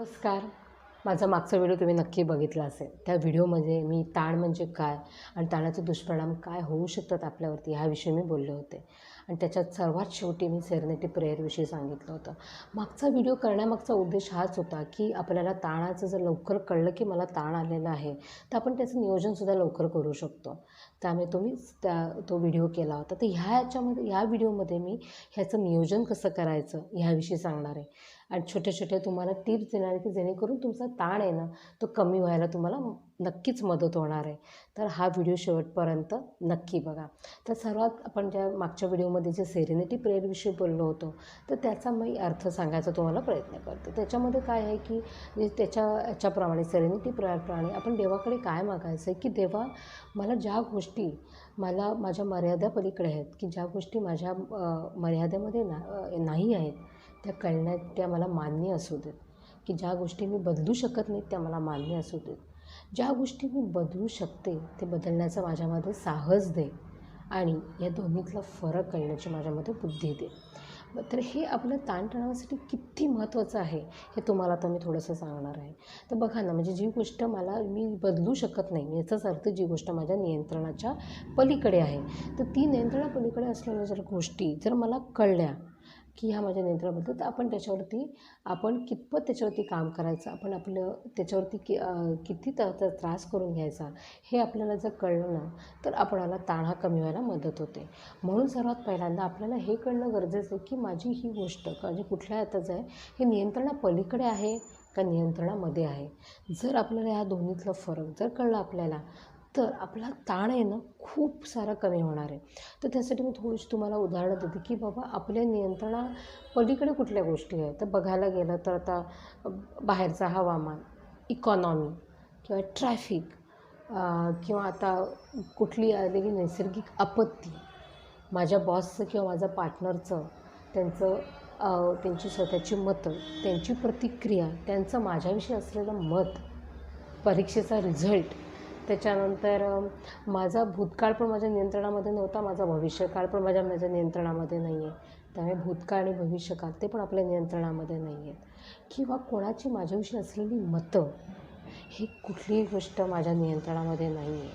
नमस्कार. माझा मागचा व्हिडिओ तुम्ही नक्की बघितला असेल. त्या व्हिडिओमध्ये मी ताण म्हणजे काय आणि ताणाचे दुष्परिणाम काय होऊ शकतात आपल्यावरती ह्याविषयी मी बोलले होते. आणि त्याच्यात सर्वात शेवटी मी सेरेनिटी प्रेयरविषयी सांगितलं होतं. मागचा व्हिडिओ करण्यामागचा उद्देश हाच होता की आपल्याला ताणाचं जर लवकर कळलं की मला ताण आलेला आहे, तर आपण त्याचं नियोजनसुद्धा लवकर करू शकतो. त्यामुळे तुम्हीच तो व्हिडिओ केला होता. तर ह्या व्हिडिओमध्ये मी ह्याचं नियोजन कसं करायचं ह्याविषयी सांगणार आहे. आणि छोटे-छोटे तुम्हाला टिप्स देणार आहे की जेणेकरून तुमचा ताण आहे ना, तो कमी व्हायला तुम्हाला नक्कीच मदत होणार आहे. तर हा व्हिडिओ शेवटपर्यंत नक्की बघा. तर सर्वात आपण ज्या मागच्या व्हिडिओमध्ये जे सेरेनिटी प्रेयरविषयी बोललो होतो, तर त्याचा मी अर्थ सांगायचा तुम्हाला प्रयत्न करते. त्याच्यामध्ये काय आहे की याच्याप्रमाणे सेरेनिटी प्रेयरप्रमाणे आपण देवाकडे काय मागायचं आहे की देवा, मला ज्या गोष्टी माझ्या मर्यादेपलीकडे आहेत, की ज्या गोष्टी माझ्या मर्यादेमध्ये नाही आहेत, त्या मला मान्य असू देत. की ज्या गोष्टी मी बदलू शकत नाहीत त्या मला मान्य असू देत. ज्या गोष्टी मी बदलू शकते ते बदलण्याचं माझ्यामध्ये साहस दे आणि या दोन्हीतला फरक कळण्याची माझ्यामध्ये बुद्धी दे. तर हे आपलं ताणतणावासाठी किती महत्त्वाचं आहे हे तुम्हाला आता मी थोडंसं सांगणार आहे. तर बघा ना, म्हणजे जी गोष्ट मी बदलू शकत नाही, याचाच अर्थ जी गोष्ट माझ्या नियंत्रणाच्या पलीकडे आहे, तर ती नियंत्रणापलीकडे असलेल्या जर गोष्टी जर मला कळल्या की ह्या माझ्या नियंत्रणाबद्दल, तर आपण कितपत त्याच्यावरती काम करायचं, आपण आपलं त्याच्यावरती किती त्रास करून घ्यायचा हे आपल्याला जर कळलं ना, तर आपणाला ताण हा कमी व्हायला मदत होते. म्हणून सर्वात पहिल्यांदा आपल्याला हे कळणं गरजेचं आहे की माझी ही गोष्ट म्हणजे कुठल्या ह्यातच आहे, हे नियंत्रणापलीकडे आहे का नियंत्रणामध्ये आहे. जर आपल्याला ह्या दोन्हीतला फरक जर कळला आपल्याला, तर आपला ताण आहे ना खूप सारा कमी होणार आहे. तर त्यासाठी मी थोडीशी तुम्हाला उदाहरणं देते की बाबा आपल्या नियंत्रणापलीकडे कुठल्या गोष्टी आहेत. तर बघायला गेलं तर आता बाहेरचं हवामान, इकॉनॉमी किंवा ट्रॅफिक, किंवा आता कुठली आलेली नैसर्गिक आपत्ती, माझ्या बॉसचं किंवा माझ्या पार्टनरचं त्यांची स्वतःची मतं, त्यांची प्रतिक्रिया, त्यांचं माझ्याविषयी असलेलं मत, परीक्षेचा रिझल्ट, त्याच्यानंतर माझा भूतकाळ पण माझ्या नियंत्रणामध्ये नव्हता, माझा भविष्यकाळ पण माझ्या नियंत्रणामध्ये नाही आहे. त्यामुळे भूतकाळ आणि भविष्यकाळ ते पण आपल्या नियंत्रणामध्ये नाही आहेत. किंवा कोणाची माझ्याविषयी असलेली मतं, ही कुठलीही गोष्ट माझ्या नियंत्रणामध्ये नाही आहे.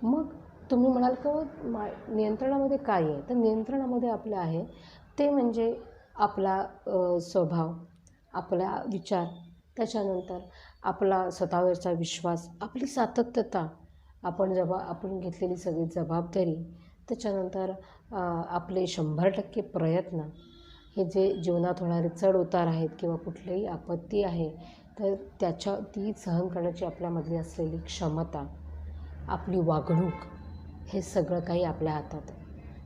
मग तुम्ही म्हणाल का नियंत्रणामध्ये काय आहे? तर नियंत्रणामध्ये आपलं आहे ते म्हणजे आपला स्वभाव, आपला विचार, त्याच्यानंतर आपला स्वतःवरचा विश्वास, आपली सातत्यता, आपण घेतलेली सगळी जबाबदारी, त्याच्यानंतर आपले 100% प्रयत्न, हे जे जीवनात होणारे चढ उतार आहेत किंवा कुठलीही आपत्ती आहे, तर ती सहन करण्याची आपल्यामधली असलेली क्षमता, आपली वागणूक, हे सगळं काही आपल्या हातात आहे.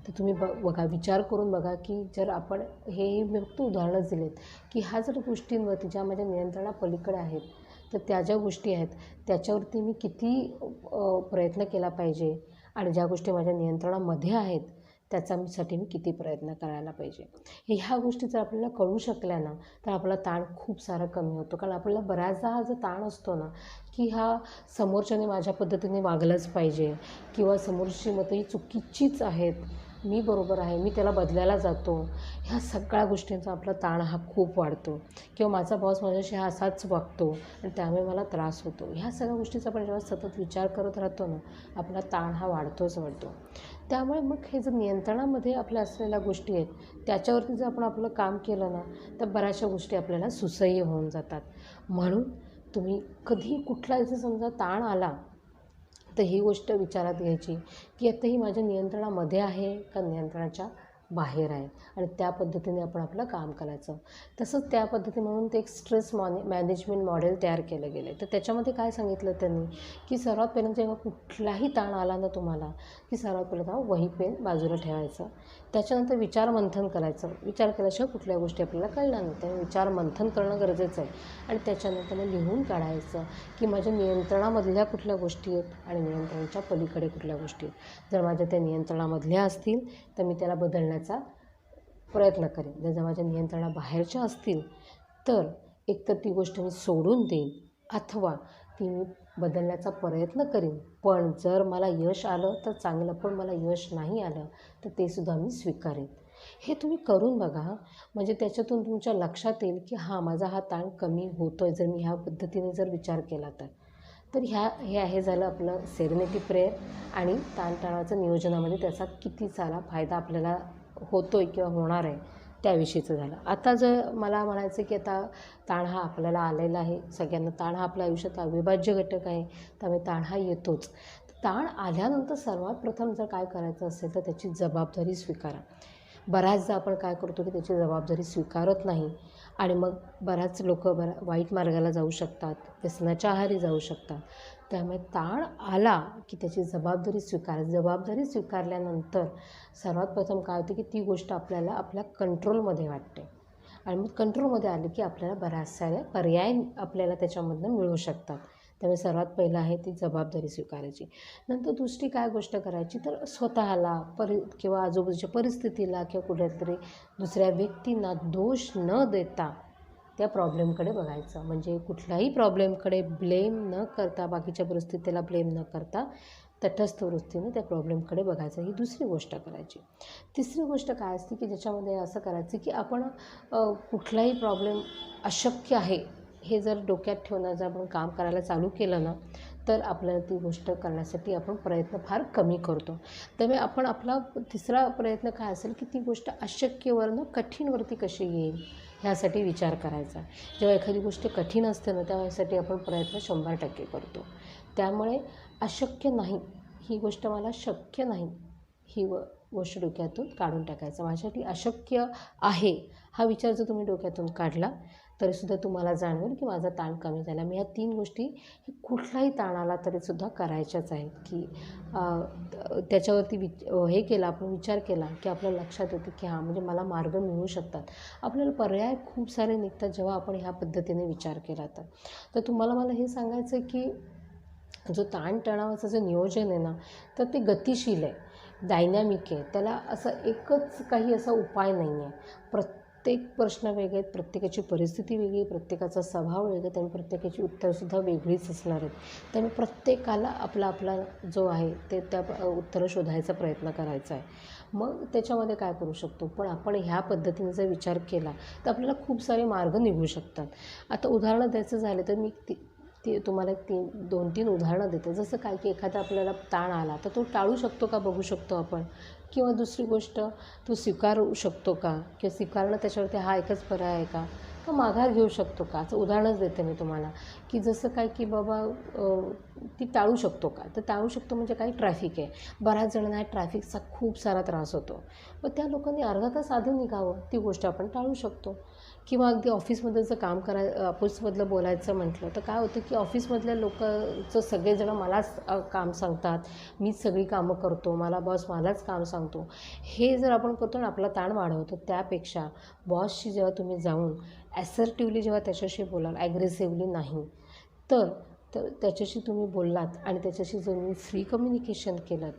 तर तुम्ही बघा, विचार करून बघा की जर आपण मी फक्त उदाहरणच दिलेत की ह्या जर गोष्टींवरती ज्या माझ्या नियंत्रणापलीकडे आहेत, तर त्या ज्या गोष्टी आहेत त्याच्यावरती मी किती प्रयत्न केला पाहिजे आणि ज्या गोष्टी माझ्या नियंत्रणामध्ये आहेत त्याच्यासाठी मी किती प्रयत्न करायला पाहिजे. ह्या गोष्टी जर आपल्याला कळू शकल्या ना, तर आपला ताण खूप सारा कमी होतो. कारण आपल्याला बऱ्याचदा हा जो ताण असतो ना, की समोरच्याने माझ्या पद्धतीने वागलंच पाहिजे किंवा समोरची मतं ही चुकीचीच आहेत, मी बरोबर आहे, मी त्याला बदलायला जातो, ह्या सगळ्या गोष्टींचा आपला ताण हा खूप वाढतो. किंवा माझा बॉस माझ्याशी असाच वागतो आणि त्यामुळे मला त्रास होतो. ह्या सगळ्या गोष्टीचा आपण जेव्हा सतत विचार करत राहतो ना, आपला ताण हा वाढतोच वाढतो. त्यामुळे मग हे जर नियंत्रणामध्ये आपल्या असलेल्या गोष्टी आहेत, त्याच्यावरती जर आपण आपलं काम केलं ना, तर बऱ्याचशा गोष्टी आपल्याला सुसह्य होऊन जातात. म्हणून तुम्ही कधी कुठलाही जर समजा ताण आला, तर ही गोष्ट विचारात घ्यायची की आता ही माझ्या नियंत्रणामध्ये आहे का नियंत्रणाच्या बाहेर आहे, आणि त्या पद्धतीने आपण आपलं काम करायचं. तसंच त्या पद्धती म्हणून ते एक स्ट्रेस मॅनेजमेंट मॉडेल तयार केलं गेलं आहे. तर त्याच्यामध्ये काय सांगितलं त्यांनी की सर्वात पहिल्यांदा जेव्हा कुठलाही ताण आला ना तुम्हाला, की सर्वात पहिल्यांदा वही पेन बाजूला ठेवायचं, त्याच्यानंतर विचारमंथन करायचं. विचार केल्याशिवाय कुठल्या गोष्टी आपल्याला कळणार नाही, त्यामुळे विचारमंथन करणं गरजेचं आहे. आणि त्याच्यानंतर लिहून काढायचं की माझ्या नियंत्रणामधल्या कुठल्या गोष्टी आहेत आणि नियंत्रणाच्या पलीकडे कुठल्या गोष्टी आहेत. जर माझ्या त्या नियंत्रणामधल्या असतील तर मी त्याला बदलण्याचा प्रयत्न करेन. जर माझ्या नियंत्रणाबाहेरच्या असतील तर एकतर ती गोष्ट मी सोडून देईन अथवा ती मी बदलण्याचा प्रयत्न करीन. पण जर मला यश आलं तर चांगलं, पण मला यश नाही आलं तर ते सुद्धा मी स्वीकारेन. हे तुम्ही करून बघा हां. म्हणजे त्याच्यातून तुमच्या लक्षात येईल की हां, माझा हा ताण कमी होतो आहे, जर मी ह्या पद्धतीने जर विचार केला तर. तर हे झालं आपलं सेरेनिटी प्रेयर आणि ताणतणावाचं नियोजनामध्ये त्याचा किती सारा फायदा आपल्याला होतो आहे किंवा होणार आहे त्याविषयीचं झालं. आता जर मला म्हणायचं की आता ताण हा आपल्याला आलेला आहे, सगळ्यांना ताण हा आपल्या आयुष्यातला अविभाज्य घटक आहे, त्यामुळे ताण हा येतोच. ताण आल्यानंतर सर्वात प्रथम जर काय करायचं असेल तर त्याची जबाबदारी स्वीकारा. बऱ्याचदा आपण काय करतो की त्याची जबाबदारी स्वीकारत नाही आणि मग बऱ्याच लोक वाईट मार्गाला जाऊ शकतात, व्यसनाच्या आहारी जाऊ शकतात. त्यामुळे ताण आला की त्याची जबाबदारी जबाबदारी स्वीकारल्यानंतर सर्वात प्रथम काय होतं की ती गोष्ट आपल्याला आपल्या कंट्रोलमध्ये वाटते आणि मग कंट्रोलमध्ये आली की आपल्याला बऱ्याच साऱ्या पर्याय आपल्याला त्याच्यामधनं मिळू शकतात. त्यामुळे सर्वात पहिलं आहे ती जबाबदारी स्वीकारायची. नंतर दुसरी काय गोष्ट करायची तर स्वतःला किंवा आजूबाजूच्या परिस्थितीला किंवा कुठल्यातरी दुसऱ्या व्यक्तींना दोष न देता त्या प्रॉब्लेमकडे बघायचं. म्हणजे कुठल्याही प्रॉब्लेमकडे ब्लेम न करता, बाकीच्या परिस्थितीला ब्लेम न करता तटस्थ वृत्तीने त्या प्रॉब्लेमकडे बघायचं, ही दुसरी गोष्ट करायची. तिसरी गोष्ट काय असते की ज्याच्यामध्ये असं करायचं की आपण कुठलाही प्रॉब्लेम अशक्य आहे हे जर डोक्यात ठेवून जर आपण काम करायला चालू केलं ना तर आपल्याला ती गोष्ट करण्यासाठी आपण प्रयत्न फार कमी करतो. त्यामुळे आपण आपला तिसरा प्रयत्न काय असेल की ती गोष्ट अशक्यवरनं कठीणवरती कशी येईल ह्यासाठी विचार करायचा. जेव्हा एखादी गोष्ट कठीण असते ना त्यासाठी आपण प्रयत्न 100% करतो. त्यामुळे अशक्य नाही, ही गोष्ट मला शक्य नाही, ही गोष्ट डोक्यातून काढून टाकायचं. माझ्यासाठी अशक्य आहे हा विचार जर तुम्ही डोक्यातून काढला तरीसुद्धा तुम्हाला जाणवेल की माझा ताण कमी झाला. मी ह्या 3 गोष्टी कुठलाही ताण आला तरीसुद्धा करायच्याच आहेत की त्याच्यावरती हे केला, आपण विचार केला की आपल्या लक्षात येते की हां, म्हणजे मला मार्ग मिळू शकतात. आपल्याला पर्याय खूप सारे निघतात जेव्हा आपण ह्या पद्धतीने विचार केला तर तुम्हाला मला हे सांगायचं आहे की जो ताणतणावाचं जे नियोजन आहे ना तर ते गतिशील आहे, डायनॅमिक आहे. त्याला असं एकच काही असा उपाय नाही आहे. प्रत्येक प्रश्न वेगळे आहेत, प्रत्येकाची परिस्थिती वेगळी, प्रत्येकाचा स्वभाव वेगळा, त्यामुळे प्रत्येकाची उत्तरंसुद्धा वेगळीच असणार आहेत. त्यामुळे प्रत्येकाला आपला जो आहे ते त्या उत्तरं शोधायचा प्रयत्न करायचा आहे. मग त्याच्यामध्ये काय करू शकतो, पण आपण ह्या पद्धतीने जर विचार केला तर आपल्याला खूप सारे मार्ग निघू शकतात. आता उदाहरणं द्यायचं झालं तर मी तुम्हाला 2-3 उदाहरणं देते. जसं काय की एखादा आपल्याला ताण आला तर तो टाळू शकतो का बघू शकतो आपण, किंवा दुसरी गोष्ट तो स्वीकारू शकतो का, किंवा स्वीकारणं त्याच्यावरती हा एकच पर्याय आहे का माघार घेऊ शकतो का. असं उदाहरणच देते मी तुम्हाला की जसं काय की बाबा ती टाळू शकतो का, तर टाळू शकतो म्हणजे काही ट्रॅफिक आहे, बऱ्याच जणांना ट्रॅफिकचा खूप सारा त्रास होतो, मग त्या लोकांनी अर्धा तास आधी निघावं, ती गोष्ट आपण टाळू शकतो. किंवा अगदी ऑफिसमध्ये जर काम ऑफिसमधलं बोलायचं म्हटलं तर काय होतं की ऑफिसमधल्या लोकांचं सगळेजण मलाच काम सांगतात, मीच सगळी कामं करतो, मला बॉस मलाच काम सांगतो, हे जर आपण करतो ना आपला ताण वाढवतो. त्यापेक्षा बॉसशी जेव्हा तुम्ही जाऊन ॲसर्टिव्हली जेव्हा त्याच्याशी बोलाल, ॲग्रेसिव्हली नाही, तर त्याच्याशी तुम्ही बोललात आणि त्याच्याशी जर तुम्ही फ्री कम्युनिकेशन केलं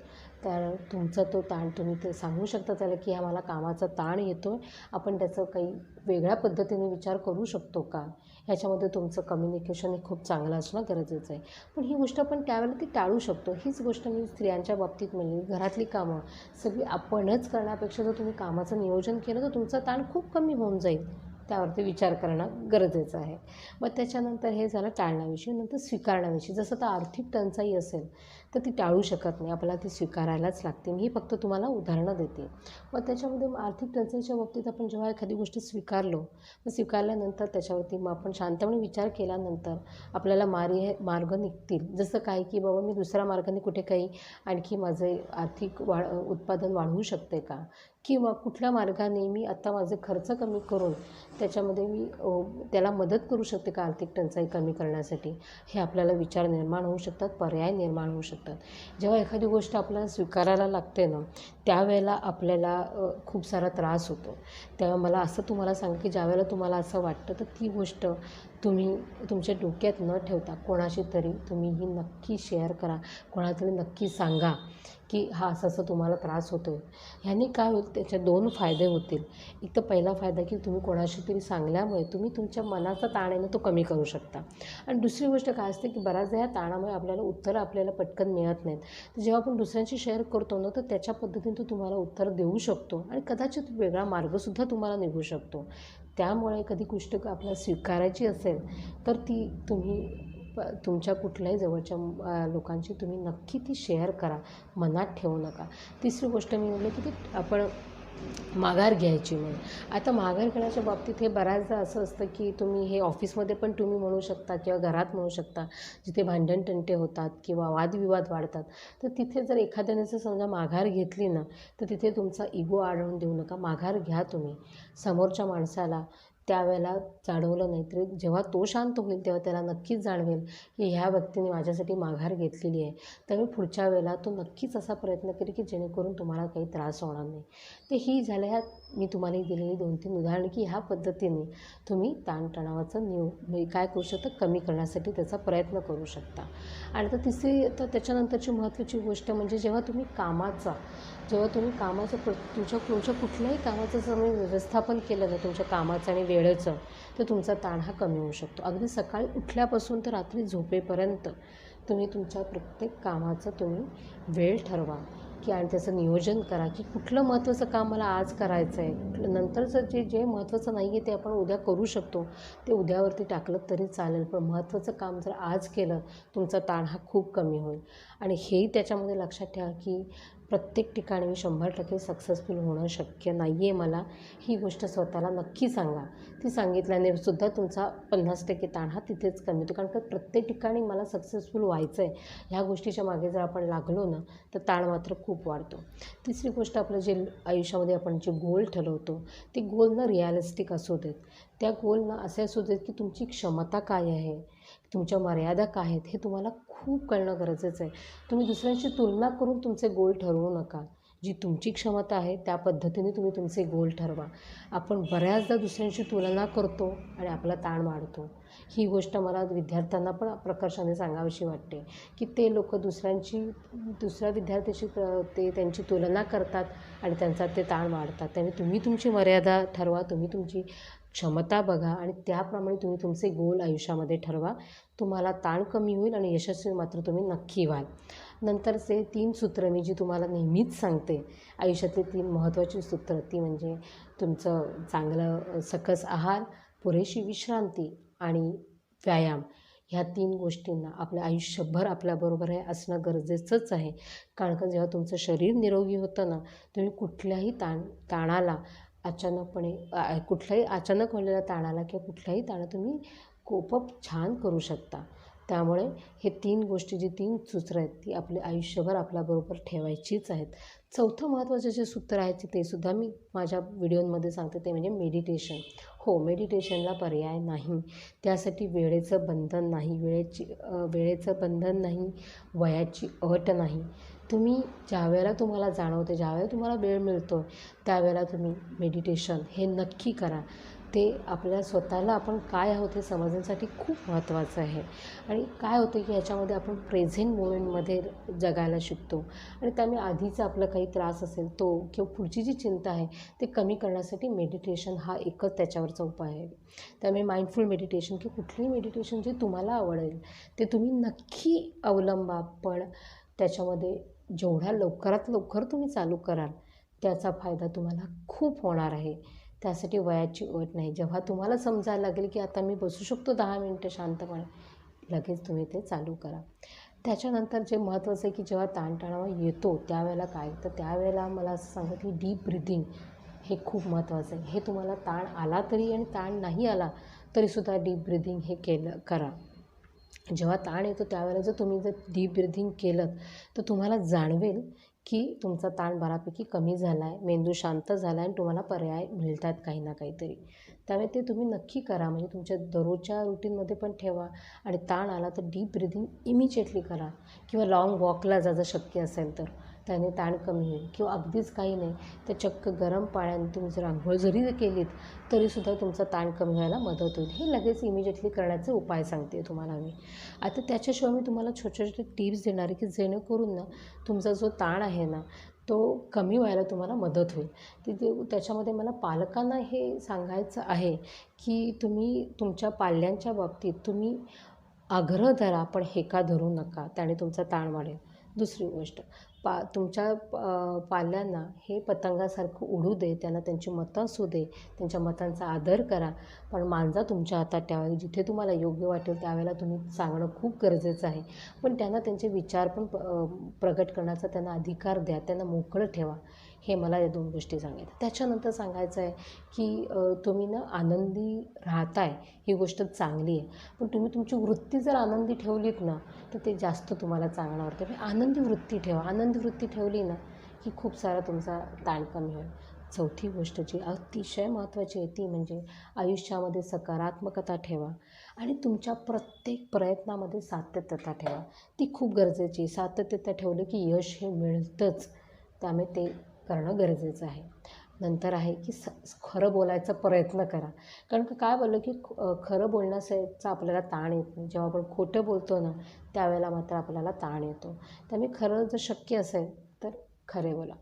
तर तुमचा तो ताण तुम्ही ते सांगू शकता त्याला की हा मला कामाचा ताण येतो आहे, आपण त्याचं काही वेगळ्या पद्धतीने विचार करू शकतो का, ह्याच्यामध्ये तुमचं कम्युनिकेशन हे खूप चांगलं असणं गरजेचं आहे. पण ही गोष्ट आपण त्यावेळेला ती टाळू शकतो. हीच गोष्ट मी स्त्रियांच्या बाबतीत म्हणजे घरातली कामं सगळी आपणच करण्यापेक्षा जर तुम्ही कामाचं नियोजन केलं तर तुमचा ताण खूप कमी होऊन जाईल. त्यावरती विचार करणं गरजेचं आहे. मग त्याच्यानंतर हे झालं टाळण्याविषयी. नंतर स्वीकारण्याविषयी. जसं तर आर्थिक टंचाई असेल तर ती टाळू शकत नाही, आपल्याला ती स्वीकारायलाच लागते. मी फक्त तुम्हाला उदाहरणं देते. मग त्याच्यामध्ये आर्थिक टंचाईच्या बाबतीत आपण जेव्हा एखादी गोष्ट स्वीकारल्यानंतर त्याच्यावरती मग आपण शांतपणे विचार केल्यानंतर आपल्याला मार्ग निघतील. जसं काय की बाबा मी दुसऱ्या मार्गाने कुठे काही आणखी माझे आर्थिक उत्पादन वाढवू शकते का, किंवा कुठल्या मार्गाने मी आता माझे खर्च कमी करून त्याच्यामध्ये मी त्याला मदत करू शकते का आर्थिक टंचाई कमी करण्यासाठी, हे आपल्याला विचार निर्माण होऊ शकतात, पर्याय निर्माण होऊ शकतात. जेव्हा एखादी गोष्ट आपल्याला स्वीकारायला लागते ना त्यावेळेला आपल्याला खूप सारा त्रास होतो. तेव्हा मला असं तुम्हाला सांगा की ज्यावेळेला तुम्हाला असं वाटतं तर ती गोष्ट तुम्ही तुमच्या डोक्यात न ठेवता कोणाशी तरी तुम्ही ही नक्की शेअर करा, कोणाला तरी नक्की सांगा की हा असं तुम्हाला त्रास होतो आहे. ह्याने काय होईल, त्याचे 2 फायदे होतील. एक तर पहिला फायदा की तुम्ही कोणाशी तरी सांगल्यामुळे तुम्ही तुमच्या मनाचा ताण आहे ना तो कमी करू शकता. आणि दुसरी गोष्ट काय असते की बऱ्याचदा ह्या ताणामुळे आपल्याला उत्तरं आपल्याला पटकन मिळत नाहीत. तर जेव्हा आपण दुसऱ्यांशी शेअर करतो ना तर त्याच्या पद्धतीने तो तुम्हाला उत्तर देऊ शकतो आणि कदाचित वेगळा मार्गसुद्धा तुम्हाला निघू शकतो. त्यामुळे कधी गोष्ट आपल्याला स्वीकारायची असेल तर ती तुम्ही तुमच्या कुठल्याही जवळच्या लोकांशी तुम्ही नक्की ती शेअर करा, मनात ठेवू नका. तिसरी गोष्ट मी म्हटलं की ती आपण माघार घ्यायची म्हणून. आता माघार घेण्याच्या बाबतीत हे बऱ्याचदा असं असतं की तुम्ही हे ऑफिसमध्ये पण तुम्ही म्हणू शकता किंवा घरात म्हणू शकता, जिथे भांडणतंटे होतात किंवा वादविवाद वाढतात. तर तिथे जर एखाद्याने जर समजा माघार घेतली ना, तर तिथे तुमचा इगो आढळून देऊ नका. माघार घ्या तुम्ही. समोरच्या माणसाला त्यावेळेला जाणवलं नाही तरी जेव्हा तो शांत होईल तेव्हा त्याला नक्कीच जाणवेल की ह्या व्यक्तीने माझ्यासाठी माघार घेतलेली आहे. त्यामुळे पुढच्या वेळेला तो नक्कीच असा प्रयत्न करेल की जेणेकरून तुम्हाला काही त्रास होणार नाही. तर ही झाल्या ह्या मी तुम्हाला दिलेली 2-3 उदाहरणं की ह्या पद्धतीने तुम्ही ताणतणावाचं म्हणजे काय करू शकता, कमी करण्यासाठी त्याचा प्रयत्न करू शकता. आणि आता तिसरी तर त्याच्यानंतरची महत्त्वाची गोष्ट म्हणजे जेव्हा तुम्ही तुमच्या कुठल्याही कामाचं तुम्ही व्यवस्थापन केलं ना, तुमच्या कामाचं आणि वेळेचं, तर तुमचा ताण हा कमी होऊ शकतो. अगदी सकाळी उठल्यापासून तर रात्री झोपेपर्यंत तुम्ही तुमच्या प्रत्येक कामाचं तुम्ही वेळ ठरवा की आणि त्याचं नियोजन करा की कुठलं महत्त्वाचं काम मला आज करायचं आहे. नंतरचं जे महत्त्वाचं नाही आहे ते आपण उद्या करू शकतो, ते उद्यावरती टाकलं तरी चालेल. पण महत्त्वाचं काम जर आज केलं, तुमचा ताण हा खूप कमी होईल. आणि हेही त्याच्यामध्ये लक्षात ठेवा की प्रत्येक ठिकाणी मी 100% सक्सेसफुल होणं शक्य नाही आहे मला. ही गोष्ट स्वतःला नक्की सांगा. ती सांगितल्याने सुद्धा तुमचा 50% ताण हा तिथेच कमी होतो. कारण का प्रत्येक ठिकाणी मला सक्सेसफुल व्हायचं आहे ह्या गोष्टीच्या मागे जर आपण लागलो ना, तर ताण मात्र खूप वाढतो. तिसरी गोष्ट आपलं जे आयुष्यामध्ये आपण जे गोल ठरवतो ते गोल ना रिॲलिस्टिक असू देत. त्या गोल ना असे असू देत की तुमची क्षमता काय आहे, तुमच्या मर्यादा काय आहेत हे तुम्हाला खूप कळणं गरजेचं आहे. तुम्ही दुसऱ्यांशी तुलना करून तुमचे गोल ठरवू नका. जी तुमची क्षमता आहे त्या पद्धतीने तुम्ही तुमचे गोल ठरवा. आपण बऱ्याचदा दुसऱ्यांशी तुलना करतो आणि आपला ताण वाढतो. ही गोष्ट मला विद्यार्थ्यांना पण प्रकर्षाने सांगावीशी वाटते की ते लोक दुसऱ्या विद्यार्थ्याशी ते त्यांची तुलना करतात आणि त्यांचा ते ताण वाढतात. त्यामुळे तुम्ही तुमची मर्यादा ठरवा, तुम्ही तुमची क्षमता बघा आणि त्याप्रमाणे तुम्ही तुमचे गोल आयुष्यामध्ये ठरवा. तुम्हाला ताण कमी होईल आणि यशस्वी मात्र तुम्ही नक्की व्हाल. नंतरचे 3 सूत्र मी जी तुम्हाला नेहमीच सांगते, आयुष्यातली 3 महत्त्वाची सूत्र, ती म्हणजे तुमचं चांगलं सकस आहार, पुरेशी विश्रांती आणि व्यायाम. ह्या 3 गोष्टींना आपल्या आयुष्यभर आपल्याबरोबर हे असणं गरजेचंच आहे. कारण का जेव्हा तुमचं शरीर निरोगी होतं ना, तुम्ही कुठल्याही ताणाला कुठल्याही अचानक आलेल्या ताणाला किंवा कुठल्याही ताणाला तुम्ही कोपअप छान करू शकता. त्यामुळे हे 3 गोष्टी, जी 3 सूत्र आहेत ती आपले आयुष्यभर आपल्याबरोबर ठेवायचीच आहेत. चौथं महत्त्वाचं जे सूत्र आहे ते सुद्धा मी माझ्या व्हिडिओमध्ये सांगते, ते म्हणजे मेडिटेशन. हो, मेडिटेशनला पर्याय नाही. त्यासाठी वेळेचं बंधन नाही, वेळेचं बंधन नाही, वयाची अट नाही. तुम्ही ज्यावेळेला तुम्हाला जाणवते, ज्यावेळेला तुम्हाला वेळ मिळतो त्यावेळेला तुम्ही मेडिटेशन हे नक्की करा. ते आपल्या स्वतःला आपण काय आहोत हे समजण्यासाठी खूप महत्त्वाचं आहे. आणि काय होतं की ह्याच्यामध्ये आपण प्रेझेंट मोमेंटमध्ये जगायला शिकतो आणि त्यामुळे आधीचा आपला काही त्रास असेल तो किंवा पुढची जी चिंता आहे ते कमी करण्यासाठी मेडिटेशन हा एकच त्याच्यावरचा उपाय आहे. त्यामुळे माइंडफुल मेडिटेशन की कुठलीही मेडिटेशन जे तुम्हाला आवडेल ते तुम्ही नक्की अवलंबा. पण त्याच्यामध्ये जेवढ्या लवकरात लवकर तुम्ही चालू कराल त्याचा फायदा तुम्हाला खूप होणार आहे. त्यासाठी वयाची अट नाही. जेव्हा तुम्हाला समजायला लागेल की आता मी बसू शकतो 10 मिनटं शांतपणे, लगेच तुम्ही ते चालू करा. त्याच्यानंतर जे महत्त्वाचं आहे की जेव्हा ताणतणाव येतो त्यावेळेला काय, तर त्यावेळेला मला असं सांगा की डीप ब्रिथिंग हे खूप महत्त्वाचं आहे. हे तुम्हाला ताण आला तरी आणि ताण नाही आला तरीसुद्धा डीप ब्रिथिंग हे करा. जेव्हा ताण येतो त्यावेळेला जर डीप ब्रिथिंग केलं तर तुम्हाला जाणवेल की तुमचा ताण बऱ्यापैकी कमी झाला आहे, मेंदू शांत झाला आहे आणि तुम्हाला पर्याय मिळतात काही ना काहीतरी. त्यामुळे ते तुम्ही नक्की करा. म्हणजे तुमच्या दररोजच्या रुटीनमध्ये पण ठेवा आणि ताण आला तर डीप ब्रिथिंग इमिजिएटली करा किंवा लाँग वॉकला जर शक्य असेल तर त्याने ताण कमी होईल. किंवा अगदीच काही नाही तर चक्क गरम पाण्याने तुम्ही जर अंघोळ जरी केलीत तरीसुद्धा तुमचा ताण कमी व्हायला मदत होईल. हे लगेच इमिजिएटली करण्याचे उपाय सांगते तुम्हाला मी. आता त्याच्याशिवाय मी तुम्हाला छोटे छोटे टिप्स देणार आहे की जेणेकरून ना तुमचा जो ताण आहे ना तो कमी व्हायला तुम्हाला मदत होईल. त्याच्यामध्ये मला पालकांना हे सांगायचं आहे की तुम्ही तुमच्या पाल्यांच्या बाबतीत तुम्ही आग्रह धरा पण हेका धरू नका, त्याने तुमचा ताण वाढेल. दुसरी गोष्ट, तुमच्या पाल्यांना हे पतंगासारखं उडू दे, त्यांना त्यांची मतं असू दे, त्यांच्या मतांचा आदर करा, पण मांजा तुमच्या हातात ठेवा. जिथे तुम्हाला योग्य वाटेल त्यावेळेला तुम्ही सांगणं खूप गरजेचं आहे. पण त्यांना त्यांचे विचार पण प्रगट करण्याचा त्यांना अधिकार द्या, त्यांना मोकळं ठेवा. हे मला या 2 गोष्टी सांगायच्या. त्याच्यानंतर सांगायचं आहे की तुम्ही ना आनंदी राहताय ही गोष्ट चांगली आहे, पण तुम्ही तुमची वृत्ती जर आनंदी ठेवलीत ना तर ते जास्त तुम्हाला चांगलं वाटतं. आनंदी वृत्ती ठेवा. आनंदी वृत्ती ठेवली ना की खूप सारा तुमचा ताण कमी होईल. चौथी गोष्ट जी अतिशय महत्त्वाची आहे ती म्हणजे आयुष्यामध्ये सकारात्मकता ठेवा आणि तुमच्या प्रत्येक प्रयत्नामध्ये सातत्यता ठेवा. ती खूप गरजेची आहे. सातत्यता ठेवलं की यश हे मिळतंच, त्यामुळे ते करणं गरजेचं आहे. नंतर आहे की खरं बोलायचा प्रयत्न करा. कारण का काय बोललं की खरं बोलण्याचा आपल्याला ताण येत नाही. जेव्हा आपण खोटं बोलतो ना त्यावेळेला मात्र आपल्याला ताण येतो. त्यामुळे खरं जर शक्य असेल तर खरे बोला.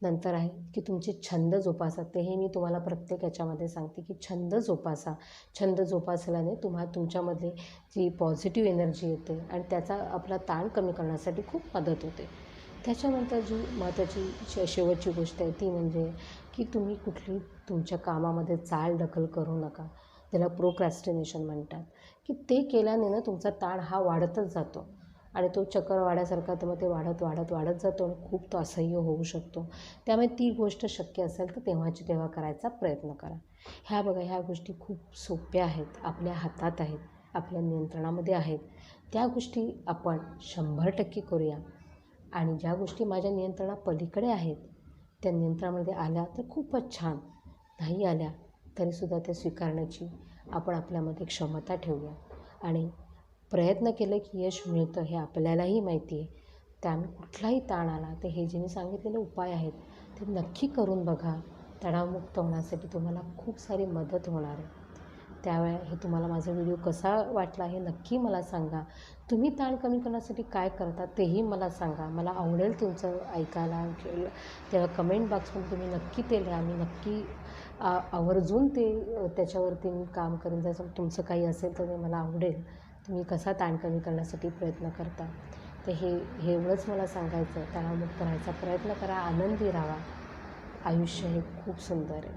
नंतर आहे की तुमचे छंद जोपासा. तेही मी तुम्हाला प्रत्येक याच्यामध्ये सांगते की छंद जोपासा. छंद जोपासल्याने तुमच्यामध्ये जी पॉझिटिव्ह एनर्जी येते आणि त्याचा आपला ताण कमी करण्यासाठी खूप मदत होते. त्याच्यानंतर जी महत्त्वाची शेवटची गोष्ट आहे ती म्हणजे की तुम्ही कुठली तुमच्या कामामध्ये चालढकल करू नका. त्याला प्रोक्रॅस्टिनेशन म्हणतात. की ते केल्याने ना तुमचा ताण हा वाढतच जातो आणि तो चक्रवाढ्यासारखा तर मग ते वाढत जातो आणि खूप तो असह्य होऊ शकतो. त्यामुळे ती गोष्ट शक्य असेल तर तेव्हाची तेव्हा करायचा प्रयत्न करा. ह्या गोष्टी खूप सोप्या आहेत, आपल्या हातात आहेत, आपल्या नियंत्रणामध्ये आहेत. त्या गोष्टी आपण 100% करूया आणि ज्या गोष्टी माझ्या नियंत्रणापलीकडे आहेत त्या नियंत्रणामध्ये आल्या तर खूपच छान, नाही आल्या तरीसुद्धा त्या स्वीकारण्याची आपण आपल्यामध्ये क्षमता ठेवूया आणि प्रयत्न केले की यश मिळतं हे आपल्यालाही माहिती आहे. त्यामुळे कुठलाही ताण आला तर हे जे मी सांगितलेले उपाय आहेत ते नक्की करून बघा. तणावमुक्त होण्यासाठी तुम्हाला खूप सारी मदत होणार आहे. त्यावेळी हे तुम्हाला माझा व्हिडिओ कसा वाटला हे नक्की मला सांगा. तुम्ही ताण कमी करण्यासाठी काय करता तेही मला सांगा. मला आवडेल तुमचं ऐकायला. तेव्हा कमेंट बॉक्समध्ये तुम्ही नक्की ते लिहा. मी नक्की आवर्जून त्याच्यावरती मी काम करेन. जसं तुमचं काही असेल तर ते मला आवडेल. तुम्ही कसा ताण कमी करण्यासाठी प्रयत्न करता. तर हे एवढंच मला सांगायचं आहे. तणावमुक्त राहायचा प्रयत्न करा, आनंदी राहा. आयुष्य हे खूप सुंदर आहे.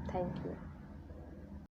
थँक्यू.